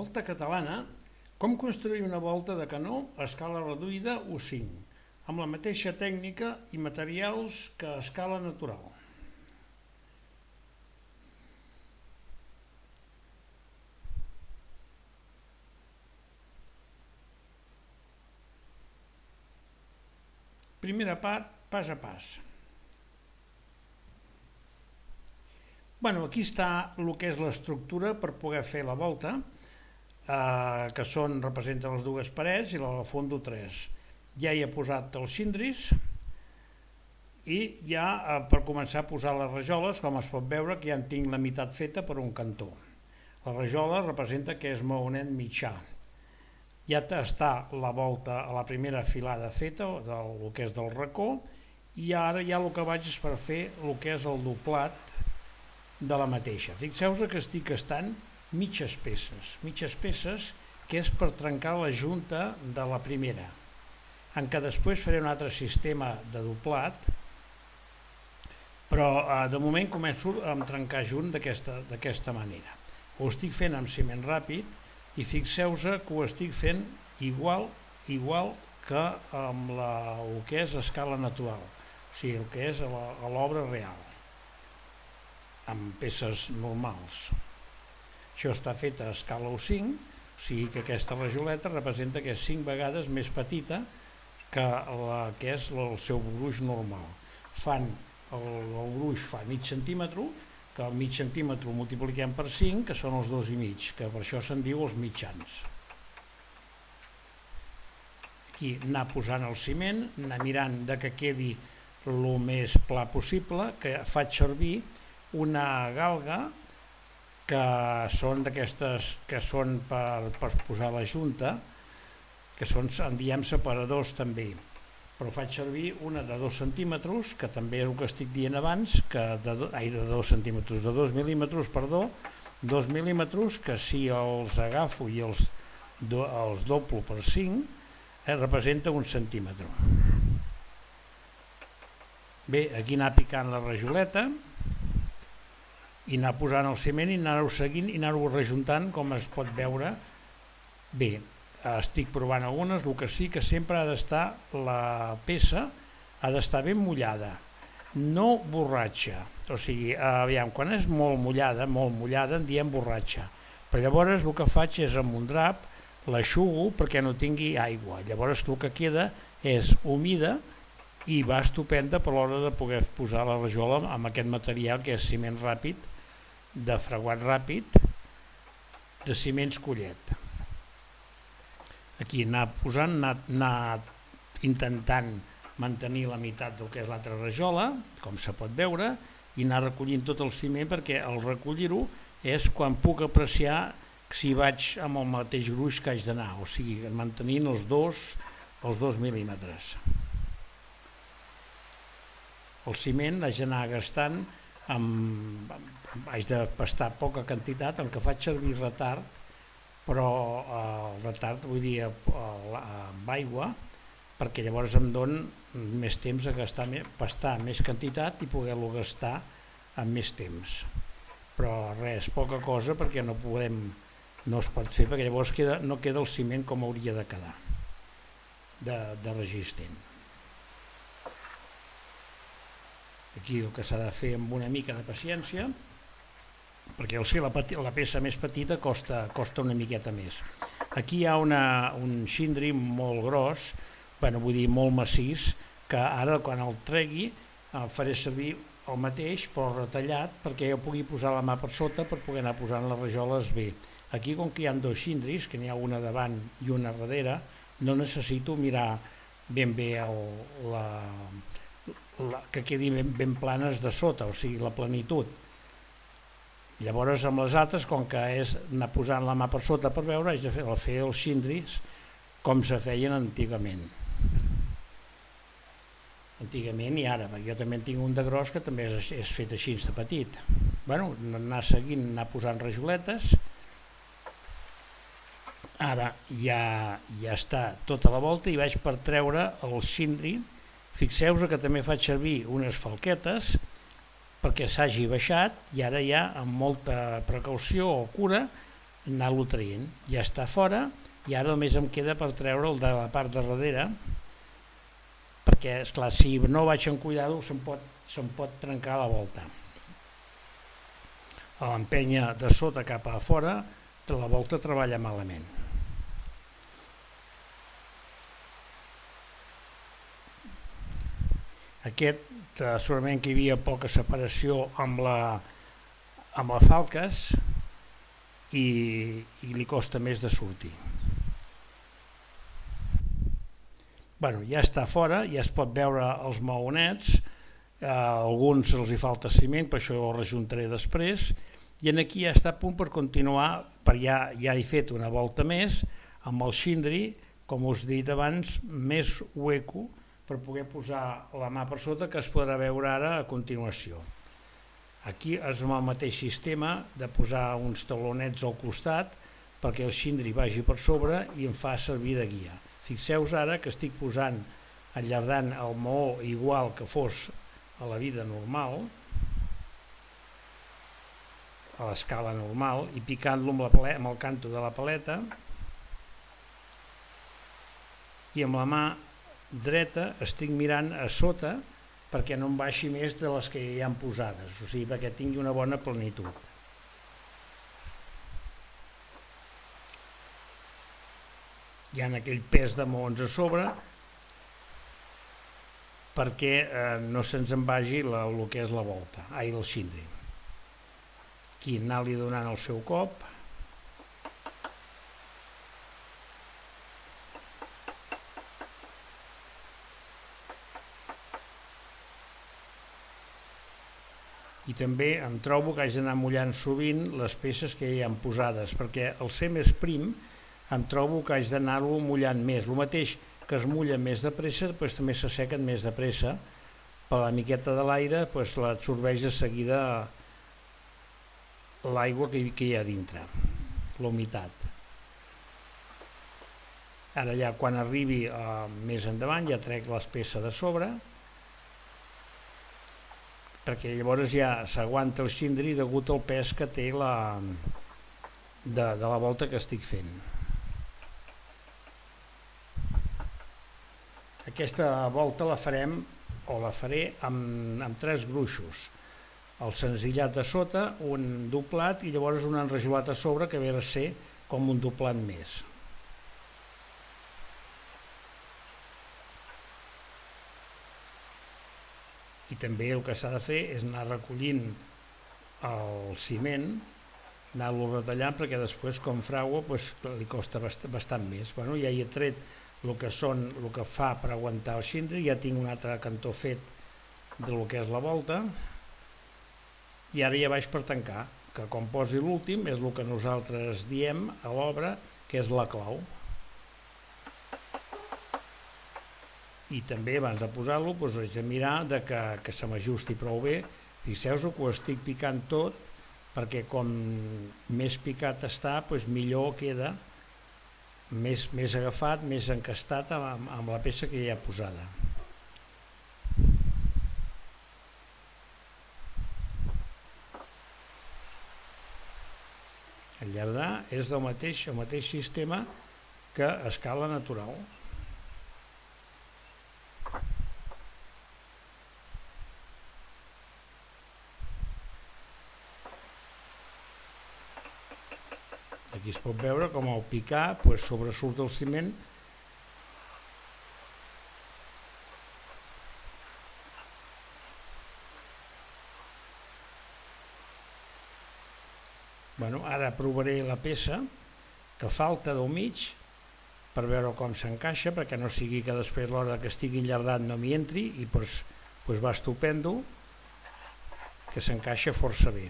Volta catalana, com construir una volta de canó a escala reduïda U5, amb la mateixa tècnica i materials que a escala natural. Primera part, pas a pas. Aquí està el que és l'estructura per poder fer la volta, que representen les dues parets i la fondo 3. Ja hi he posat els cindris i ja per començar a posar les rajoles, com es pot veure que ja en tinc la meitat feta per un cantó. La rajola representa que és maonet mitjà. Ja està la volta a la primera filada feta, el que és del racó, i ara ja el que vaig és per fer el que és el doblat de la mateixa. Fixeu-vos que estic gastant mitges peces, que és per trencar la junta de la primera, en què després faré un altre sistema de doblat, però de moment començo a trencar junt d'aquesta manera. Ho estic fent amb ciment ràpid i fixeu-vos que ho estic fent igual que amb el que és a escala natural, o sigui, el que és a l'obra real, amb peces normals. Això està fet a escala U5, o sigui que aquesta rajoleta representa que és 5 vegades més petita que que és el seu gruix normal. El gruix fa mig centímetre, que el mig centímetre ho multipliquem per 5, que són els 2,5, que per això se'n diu els mitjans. Aquí anar posant el ciment, anar mirant que quedi el més pla possible, que faig servir una galga que són d'aquestes que són per posar la junta, que són, en diem, separadors també, però faig servir una de 2 centímetres, que també és el que estic dient abans, de 2 mil·límetres, 2 mil·límetres, que si els agafo i els doblo per 5, representa 1 centímetre. Bé, aquí anar picant la rajoleta, i anar posant el ciment i anar-ho seguint i anar-ho rejuntant, com es pot veure. Bé, estic provant algunes, el que sí que sempre ha d'estar la peça ha d'estar ben mullada, no borratxa, o sigui, quan és molt mullada en diem borratxa, però llavors el que faig és amb un drap l'aixugo perquè no tingui aigua, llavors el que queda és humida i va estupenda per l'hora de poder posar la rajola amb aquest material que és ciment ràpid, de fraguat ràpid, de ciments Collet. Aquí anar posant, anar intentant mantenir la meitat del que és l'altra rajola, com se pot veure, i anar recollint tot el ciment, perquè al recollir-ho és quan puc apreciar si vaig amb el mateix gruix que haig d'anar, o sigui, mantenint els 2 mil·límetres. El ciment haig d'anar gastant, haig de pastar poca quantitat, el que faig servir retard, però el retard vull dir amb aigua, perquè llavors em dona més temps a pastar més quantitat i poder-lo gastar amb més temps. Però res, poca cosa, perquè no es pot fer, perquè llavors no queda el ciment com hauria de quedar, de resistent. Aquí el que s'ha de fer amb una mica de paciència, perquè al ser la peça més petita costa una miqueta més. Aquí hi ha un cindri molt gros, vull dir molt massís, que ara quan el tregui faré servir el mateix però retallat perquè jo pugui posar la mà per sota per poder anar posant les rajoles bé. Aquí com que hi ha 2 cindris, que n'hi ha una davant i una darrere, no necessito mirar ben bé que quedi ben planes de sota, o sigui la plenitud. Llavors amb les altres, com que és anar posant la mà per sota per veure, haig de fer els cindris com se feien antigament. Antigament i ara, perquè jo també en tinc un de gros que també és fet així de petit. Anar seguint, anar posant rajoletes. Ara ja està tota la volta i vaig per treure el cindri. Fixeu-vos que també faig servir unes falquetes perquè s'hagi baixat i ara ja amb molta precaució o cura anar-lo traient. Ja està fora i ara només em queda per treure'l de la part de darrere, perquè esclar, si no vaig amb cuidado se'm pot trencar la volta. A l'empenya de sota cap a fora, la volta treballa malament. Aquest, segurament que hi havia poca separació amb la falques i li costa més de sortir. Bueno, ja està fora, ja es pot veure els maonets, alguns els hi falta ciment, per això ho rejuntaré després, i aquí ja està a punt per continuar, perquè ja he fet una volta més amb el xindri, com us he dit abans, més hueco per poder posar la mà per sota, que es podrà veure ara a continuació. Aquí és el mateix sistema de posar uns talonets al costat perquè el xindri vagi per sobre i em fa servir de guia. Fixeu-vos ara que estic posant, allargant el maó igual que fos a la vida normal, a l'escala normal, i picant-lo amb el canto de la paleta, i amb la mà dreta estic mirant a sota perquè no em baixi més de les que ja hi han posades, o sigui, perquè tingui una bona plenitud. Hi ha aquell pes de maons a sobre perquè no se'ns en vagi el que és la volta, el xindri. Aquí anar-li donant el seu cop. I també em trobo que haig d'anar mullant sovint les peces que hi han posades, perquè al ser més prim em trobo que haig d'anar-lo mullant més. El mateix que es mulla més de pressa, també s'assequen més de pressa, per la miqueta de l'aire l'absorbeix de seguida l'aigua que hi ha dintre, la humitat. Ara ja quan arribi més endavant ja trec les peces de sobre, perquè llavors ja s'aguanta el xindri degut al pes que té de la volta que estic fent. Aquesta volta la farem, o la faré, amb 3 gruixos. El senzillat de sota, un doblat i llavors un enrajolat a sobre que ve a ser com un doblat més. I també el que s'ha de fer és anar recollint el ciment, anar-lo retallant perquè després com fragua li costa bastant més. Ja he tret el que fa per aguantar el xindri, ja tinc un altre cantó fet del que és la volta i ara ja vaig per tancar, que quan posi l'últim és el que nosaltres diem a l'obra que és la clau. I també abans de posar-lo haig de mirar que se m'ajusti prou bé. Fixeu-vos que ho estic picant tot perquè com més picat està millor queda, més agafat, més encastat amb la peça que hi ha posada. El llardar és el mateix sistema que a escala natural. Aquí es pot veure com al picar sobresurt el ciment . Ara provaré la peça que falta del mig per veure com s'encaixa, perquè no sigui que després a l'hora que estigui enllardat no m'hi entri, i va estupendo, que s'encaixa força bé.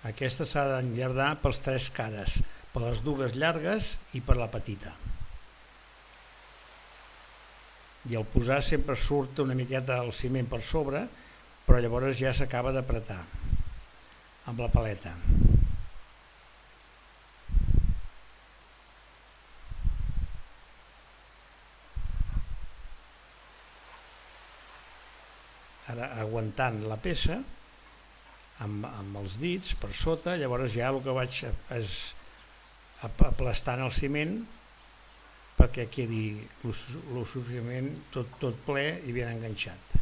Aquesta s'ha d'enllardar pels 3 cares, per les 2 llargues i per la petita. I al posar sempre surt una miqueta el ciment per sobre, però llavors ja s'acaba d'apretar amb la paleta. ara aguantant la peça amb els dits per sota. Llavors ja el que vaig és aplastant el ciment perquè quedi lo suficientment tot ple i ben enganxat.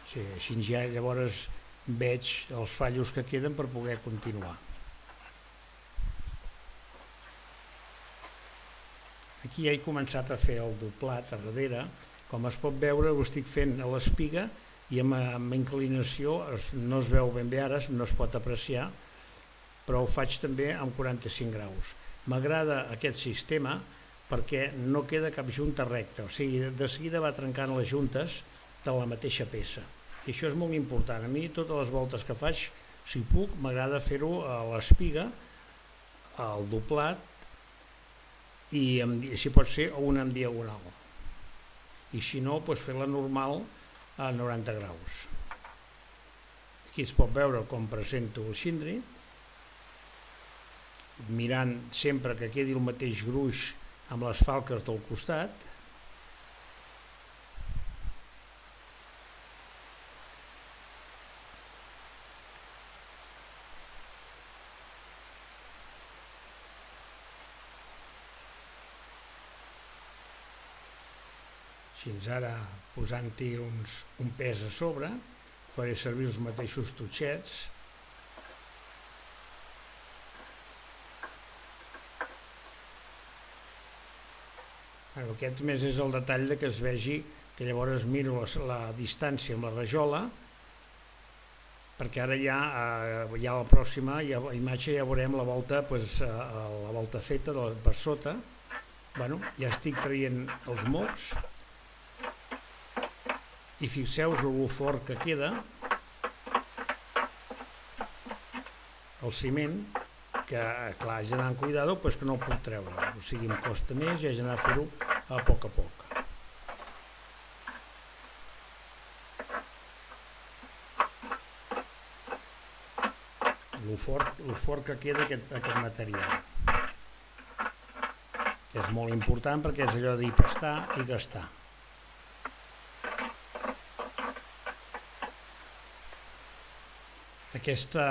Sí, així ja llavors veig els fallos que queden per poder continuar. Aquí ja he començat a fer el doblat a darrere. Com es pot veure, ho estic fent a l'espiga i amb inclinació, no es veu ben bé ara, no es pot apreciar, però ho faig també amb 45 graus. M'agrada aquest sistema perquè no queda cap junta recta, o sigui, de seguida va trencant les juntes de la mateixa peça. I això és molt important. A mi totes les voltes que faig, si puc, m'agrada fer-ho a l'espiga, al doblat, i si pot ser una en diagonal. I si no, fer-la normal a 90 graus. Aquí es pot veure com presento el cindri, mirant sempre que quedi el mateix gruix amb les falques del costat. Fins ara, posant-hi un pes a sobre, faré servir els mateixos totxets. Aquest més és el detall que es vegi, que llavors miro la distància amb la rajola, perquè ara ja a la pròxima imatge ja veurem la volta feta per sota. Ja estic traient els mocs. I fixeu-vos el fort que queda el ciment, que clar, haig d'anar amb cuidado, però és que no el puc treure, o sigui, em costa més i haig d'anar a fer-ho a poc. El fort que queda aquest material és molt important perquè és allò d'hi pastar i gastar. Aquesta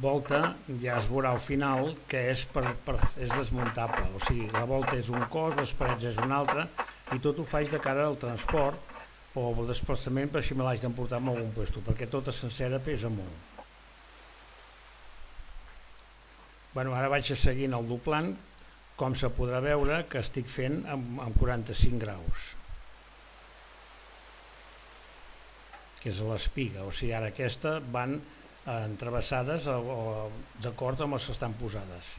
volta ja es veurà al final que és desmuntable, o sigui, la volta és un cos, les parets és un altre, i tot ho faig de cara al transport o al desplaçament, per si me l'haig d'emportar en algun lloc, perquè tota sencera pesa molt. Ara vaig seguint el doblant, com se podrà veure que estic fent amb 45 graus. Que és l'espiga, o sigui, ara aquesta van entravessades d'acord amb les que estan posades.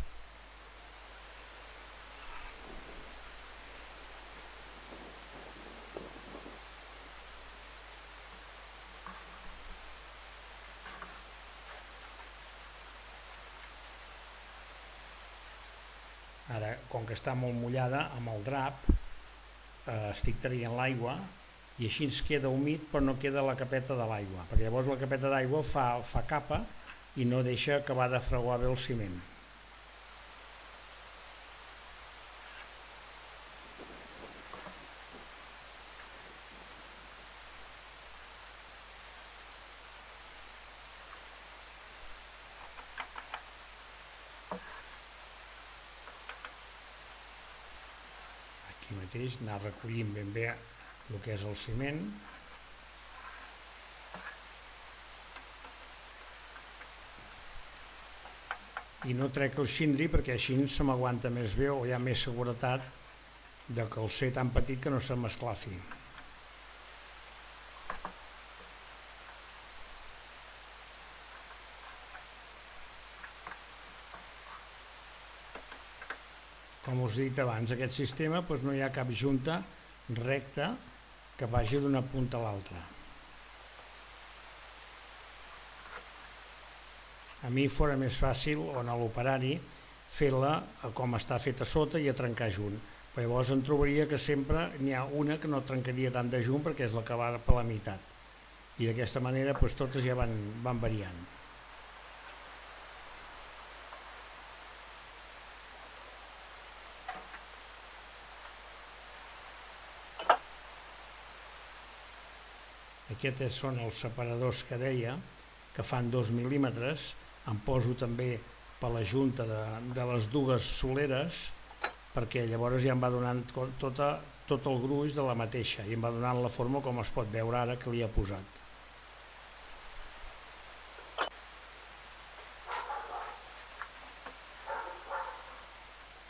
Ara, com que està molt mullada, amb el drap estic traient l'aigua i així ens queda humit però no queda la capeta de l'aigua, perquè llavors la capeta d'aigua fa capa i no deixa acabar de fraguar bé el ciment. Aquí mateix anar recollint ben bé el que és el ciment. I no trec el cindri perquè així se m'aguanta més bé o hi ha més seguretat de que el ser tan petit que no se m'esclafi. Com us he dit abans, aquest sistema no hi ha cap junta recta que vagi d'una punta a l'altra. A mi fora més fàcil, o en l'operari, fer-la com està feta sota i a trencar junt. Però llavors em trobaria que sempre n'hi ha una que no trencaria tant de junt perquè és la que va per la meitat. I d'aquesta manera totes ja van variant. Aquests són els separadors que deia, que fan 2 mil·límetres. Em poso també per la junta de les dues soleres, perquè llavors ja em va donant tot el gruix de la mateixa i em va donant la forma com es pot veure ara que li he posat.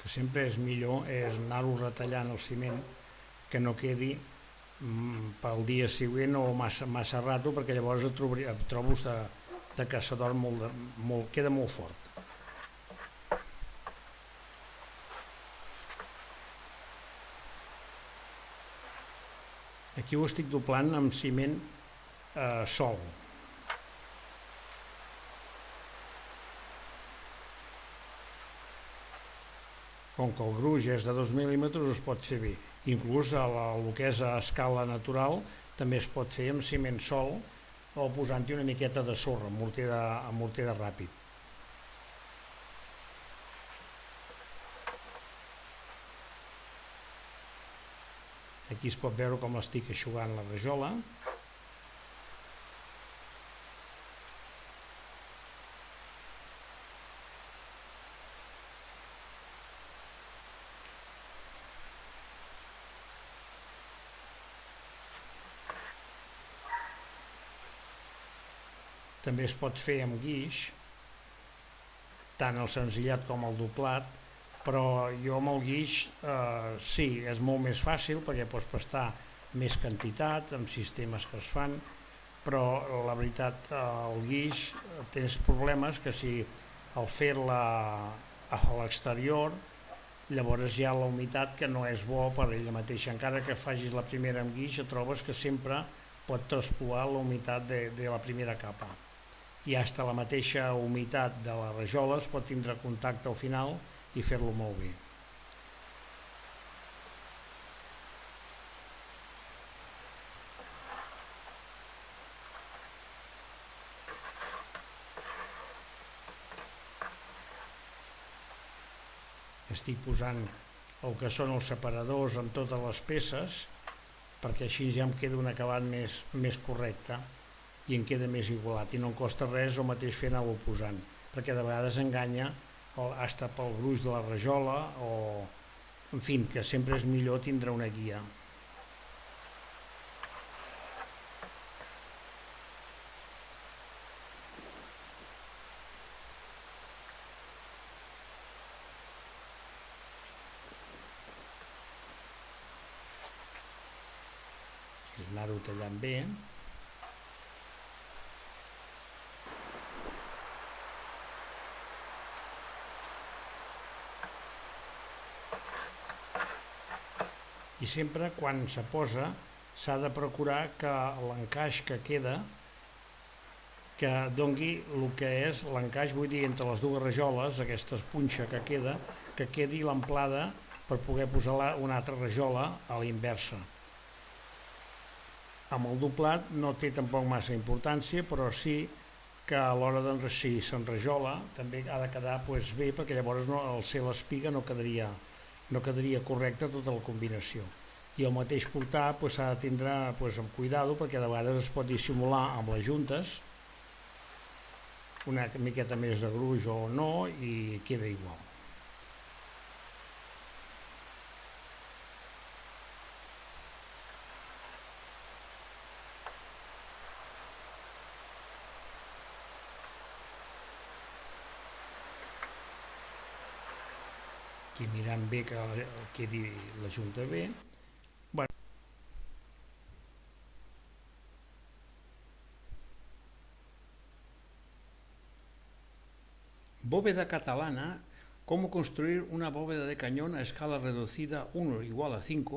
Que sempre és millor anar-ho retallant el ciment, que no quedi pel dia següent o massa rato, perquè llavors et trobo de caçador queda molt fort. Aquí ho estic doblant amb ciment sol. Com que el gruix és de 2 mil·límetres es pot fer bé. Inclús el que és a escala natural també es pot fer amb ciment sol o posant-hi una miqueta de sorra, amb morter de ràpid. Aquí es pot veure com estic eixugant la rajola. També es pot fer amb guix, tant el senzillat com el doblat, però jo amb el guix sí, és molt més fàcil perquè pots prestar més quantitat amb sistemes que es fan, però la veritat el guix tens problemes que si al fer-la a l'exterior llavors hi ha la humitat que no és bo per ella mateixa. Encara que facis la primera amb guix et trobes que sempre pot traspuar la humitat de la primera capa. I fins la mateixa humitat de la rajola es pot tindre contacte al final i fer-lo molt bé. Estic posant el que són els separadors amb totes les peces perquè així ja em queda un acabat més correcte i em queda més igualat i no em costa res el mateix fer anar-ho posant, perquè de vegades enganya fins pel gruix de la rajola o en fi, que sempre és millor tindre una guia. És anar-ho tallant bé. I sempre quan se posa s'ha de procurar que l'encaix que queda que dongui el que és l'encaix, vull dir, entre les dues rajoles, aquesta punxa que quedi l'amplada per poder posar una altra rajola a la inversa. Amb el doblat no té tampoc massa importància, però sí que a l'hora si s'enrajola també ha de quedar bé, perquè llavors al ser l'espiga no quedaria correcta tota la combinació. I el mateix portar s'ha de tindre amb cuidado, perquè de vegades es pot dissimular amb les juntes una miqueta més de gruix o no i queda igual. Aquí mirant bé que quedi la junta bé. Bóveda catalana, cómo construir una bóveda de cañón a escala reducida 1 igual a 5